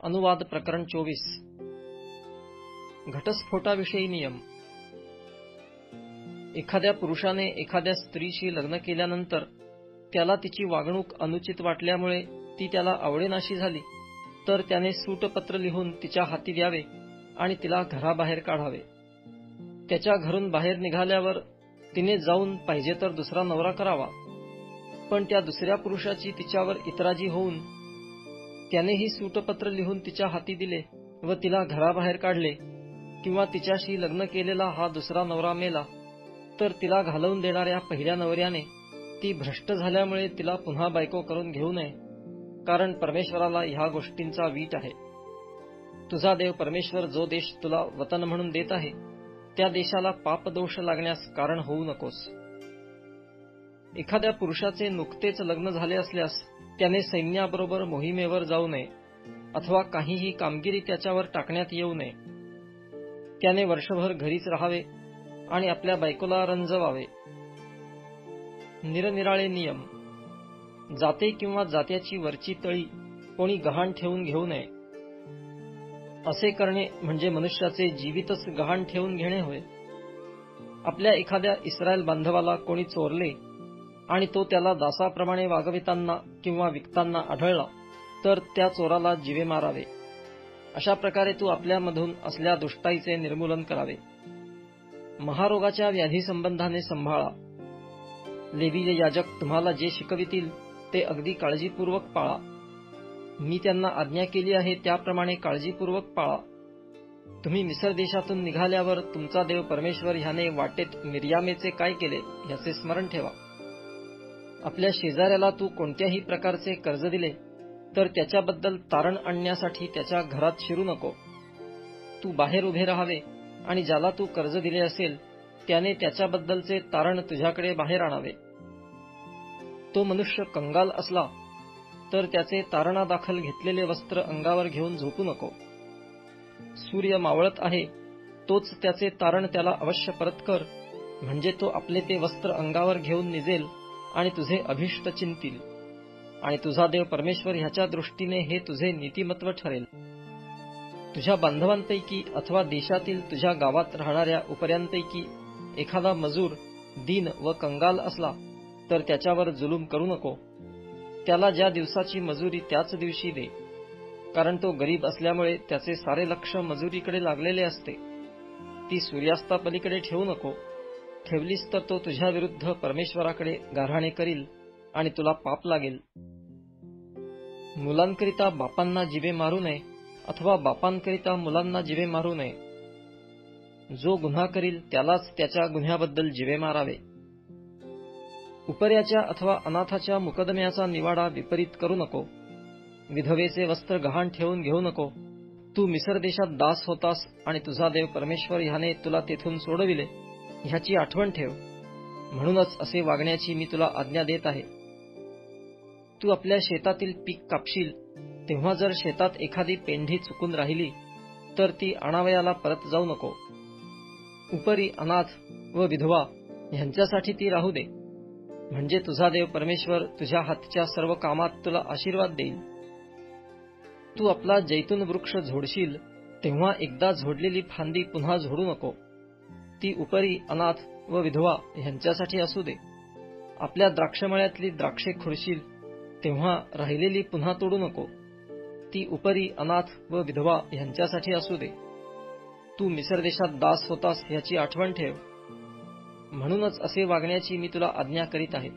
अनुवाद प्रकरण 24. घटस्फोटाविषयी नियम. एखाद्या पुरुषाने एखाद्या स्त्रीशी लग्न केल्यानंतर त्याला तिची वागणूक अनुचित वाटल्यामुळे ती त्याला आवडेनाशी झाली, तर त्याने सूटपत्र लिहून तिच्या हाती द्यावे आणि तिला घराबाहेर काढावे. त्याच्या घरून बाहेर निघाल्यावर तिने जाऊन पाहिजे तर दुसरा नवरा करावा, पण त्या दुसऱ्या पुरुषाची तिच्यावर इतराजी होऊन त्यानेही सूटपत्र लिहून तिच्या हाती दिले व तिला घराबाहेर काढले, किंवा तिच्याशी लग्न केलेला हा दुसरा नवरा मेला, तर तिला घालवून देणाऱ्या पहिल्या नवऱ्याने ती भ्रष्ट झाल्यामुळे तिला पुन्हा बायको करून घेऊ नये, कारण परमेश्वराला ह्या गोष्टींचा वीट आहे. तुझा देव परमेश्वर जो देश तुला वतन म्हणून देत आहे, त्या देशाला पापदोष लागण्यास कारण होऊ नकोस. एखाद्या पुरुषाचे नुकतेच लग्न झाले असल्यास त्याने सैन्याबरोबर मोहिमेवर जाऊ नये अथवा काहीही कामगिरी त्याच्यावर टाकण्यात येऊ नये. त्याने वर्षभर घरीच राहावे आणि आपल्या बायकोला रंजवावे. निरनिराळे नियम. जाते किंवा जात्याची वरची तळी कोणी गहाण ठेवून घेऊ नये. असे करणे म्हणजे मनुष्याचे जीवितच गहाण ठेवून घेणे होय. आपल्या एखाद्या इस्रायल बांधवाला कोणी चोरले आणि तो त्याला दासाप्रमाणे वागविताना किंवा विकताना आढळला, तर त्या चोराला जीवे मारावे. अशा प्रकारे तू आपल्यामधून असल्या दुष्टाईचे निर्मूलन करावे. महारोगाच्या व्याधी संबंधाने संभाळा. लेवीय याजक तुम्हाला जे शिकवितील ते अगदी काळजीपूर्वक पाळा. मी त्यांना आज्ञा केली आहे त्याप्रमाणे काळजीपूर्वक पाळा. तुम्ही मिस्र देशातून निघाल्यावर तुमचा देव परमेश्वर ह्याने वाटेत मिर्यामेचे काय केले ह्याचे स्मरण ठेवा. आपल्या शेजाऱ्याला तू कोणत्याही प्रकारचे कर्ज दिले तर त्याच्याबद्दल तारण आणण्यासाठी त्याच्या घरात शिरू नको. तू बाहेर उभे राहावे आणि ज्याला तू कर्ज दिले असेल त्याने त्याच्याबद्दलचे तारण तुझ्याकडे बाहेर आणावे. तो मनुष्य कंगाल असला तर त्याचे तारणादाखल घेतलेले वस्त्र अंगावर घेऊन झोपू नको. सूर्य मावळत आहे तोच त्याचे तारण त्याला अवश्य परत कर, म्हणजे तो आपले ते वस्त्र अंगावर घेऊन निजेल आणि तुझे अभिष्ट चिंतील, आणि तुझा देव परमेश्वर ह्याच्या दृष्टीने हे तुझे नीतिमत्व ठरेल. तुझ्या बांधवांपैकी अथवा देशातील तुझ्या गावात राहणाऱ्या उपऱ्यांपैकी एखादा मजूर दीन व कंगाल असला तर त्याच्यावर जुलूम करू नको. त्याला ज्या दिवसाची मजुरी त्याच दिवशी दे, कारण तो गरीब असल्यामुळे त्याचे सारे लक्ष मजुरीकडे लागलेले असते. ती सूर्यास्तापलीकडे ठेवू नको. ठेवलीस तर तो तुझ्या विरुद्ध परमेश्वराकडे गाऱ्हाणे करील आणि तुला पाप लागेल. मुलांकरिता बापांना जिवे मारू नये अथवा बापांकरिता मुलांना जिवे मारू नये. जो गुन्हा करील त्यालाच त्याच्या गुन्ह्याबद्दल जिवे मारावे. उपऱ्याच्या अथवा अनाथाच्या मुकदम्याचा निवाडा विपरीत करू नको. विधवेचे वस्त्र गहाण ठेवून घेऊ नको. तू मिस्र देशात दास होतास आणि तुझा देव परमेश्वर ह्याने तुला तेथून सोडविले ह्याची आठवण ठेव. म्हणूनच असे वागण्याची मी तुला आज्ञा देत आहे. तू आपल्या शेतातील पीक कापशील तेव्हा जर शेतात एखादी पेंढी चुकून राहिली तर ती आणावयाला परत जाऊ नको. उपरी अनाथ व विधवा ह्यांच्यासाठी ती राहू दे, म्हणजे तुझा देव परमेश्वर तुझ्या हातच्या सर्व कामात तुला आशीर्वाद देईल. तू आपला जैतून वृक्ष झोडशील तेव्हा एकदा झोडलेली फांदी पुन्हा झोडू नको. ती उपरी अनाथ व विधवा ह्यांच्यासाठी असू दे. आपल्या द्राक्षमळ्यातली द्राक्षे खुडशील तेव्हा राहिलेली पुन्हा तोडू नको. ती उपरी अनाथ व विधवा ह्यांच्यासाठी असू दे. तू मिस्र देशात दास होतास ह्याची आठवण ठेव. म्हणूनच असे वागण्याची मी तुला आज्ञा करीत आहे.